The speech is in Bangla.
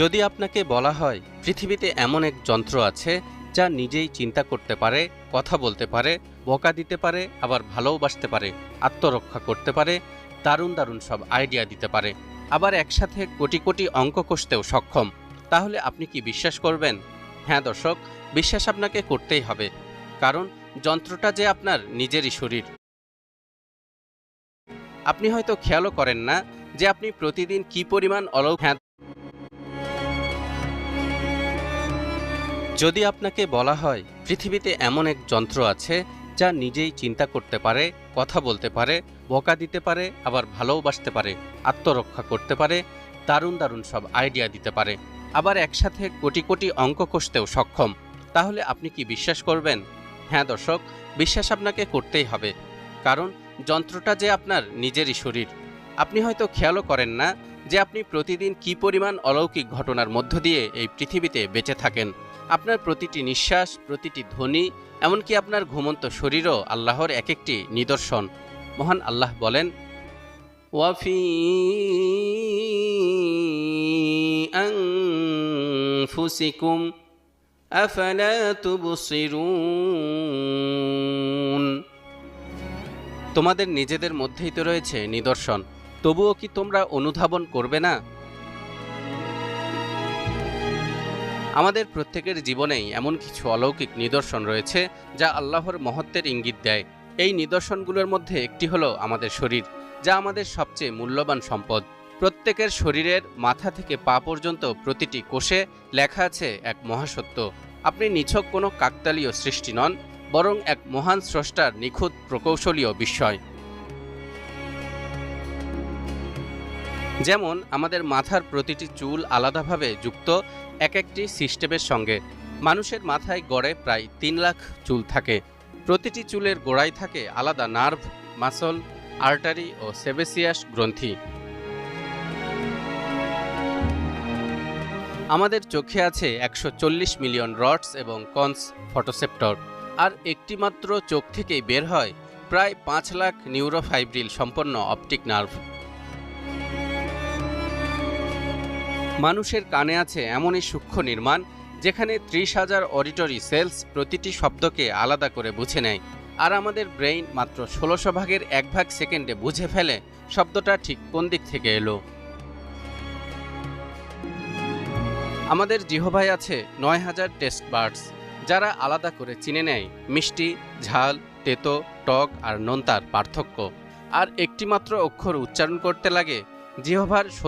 যদি আপনাকে বলা হয় পৃথিবীতে এমন এক যন্ত্র আছে যা নিজেই চিন্তা করতে পারে, কথা বলতে পারে, বকা দিতে পারে, আবার ভালোবাসতে পারে, আত্মরক্ষা করতে পারে, দারুণ দারুণ সব আইডিয়া দিতে পারে, আবার একসাথে কোটি কোটি অঙ্ক কষতেও সক্ষম, তাহলে আপনি কি বিশ্বাস করবেন? হ্যাঁ দর্শক, বিশ্বাস আপনাকে করতেই হবে, কারণ যন্ত্রটা যে আপনার নিজেরই শরীর। আপনি হয়তো খেয়ালও করেন না যে আপনি প্রতিদিন কি পরিমাণ অলৌকিক। যদি আপনাকে বলা হয় পৃথিবীতে এমন এক যন্ত্র আছে যা নিজেই চিন্তা করতে পারে, কথা বলতে পারে, বকা দিতে পারে, আবার ভালোবাসতে পারে, আত্মরক্ষা করতে পারে, দারুণ দারুণ সব আইডিয়া দিতে পারে, আবার একসাথে কোটি কোটি অঙ্ক কষতেও সক্ষম, তাহলে আপনি কি বিশ্বাস করবেন? হ্যাঁ দর্শক, বিশ্বাস আপনাকে করতেই হবে, কারণ যন্ত্রটা যে আপনার নিজেরই শরীর। আপনি হয়তো খেয়ালও করেন না যে আপনি প্রতিদিন কি পরিমাণ অলৌকিক ঘটনার মধ্য দিয়ে এই পৃথিবীতে বেঁচে থাকেন। আপনার প্রতিটি নিঃশ্বাস, প্রতিটি ধ্বনি, এমনকি আপনার ঘুমন্ত শরীরও আল্লাহর এক একটি নিদর্শন। মহান আল্লাহ বলেন, ওয়াফি আনফুসিকুম আফালা তুবসিরুন। তোমাদের নিজেদের মধ্যেই তো রয়েছে নিদর্শন, তবুও কি তোমরা অনুধাবন করবে না? আমাদের প্রত্যেকের জীবনেই এমন কিছু অলৌকিক নিদর্শন রয়েছে যা আল্লাহর মহত্বের ইঙ্গিত দেয়। এই নিদর্শনগুলোর মধ্যে একটি হলো আমাদের শরীর, যা আমাদের সবচেয়ে মূল্যবান সম্পদ। প্রত্যেকের শরীরের মাথা থেকে পা পর্যন্ত প্রতিটি কোষে লেখা আছে এক মহাসত্য। আপনি নিছক কোনো কাকতালীয় সৃষ্টি নন, বরং এক মহান স্রষ্টার নিখুঁত প্রকৌশলীয় বিস্ময়। যেমন আমাদের মাথার প্রতিটি চুল আলাদাভাবে যুক্ত এক একটি সিস্টেমের সঙ্গে। মানুষের মাথায় গড়ে প্রায় 3 লাখ চুল থাকে। প্রতিটি চুলের গোড়ায় থাকে আলাদা নার্ভ, মাসল, আর্টারি ও সেবেসিয়াস গ্রন্থি। আমাদের চোখে আছে 140 মিলিয়ন রডস এবং কনস ফটোসেপ্টর, আর একটি মাত্র চোখ থেকেই বের হয় প্রায় 5 লাখ নিউরোফাইব্রিল সম্পন্ন অপটিক নার্ভ। মানুষের কানে আছে এমনই সূক্ষ্ম নির্মাণ যেখানে 30,000 অডিটরি সেলস প্রতিটি শব্দকে আলাদা করে বুঝে নেয়, আর আমাদের ব্রেইন মাত্র 1600 ভাগের 1 ভাগ সেকেন্ডে বুঝে ফেলে শব্দটা ঠিক কোন দিক থেকে এলো। আমাদের জিহ্বায় আছে 9000 টেস্ট বার্ডস, যারা আলাদা করে চিনে নেয় মিষ্টি, ঝাল, তেতো, টক আর নোনতার পার্থক্য। আর একটি মাত্র অক্ষর উচ্চারণ করতে লাগে জিহ্বার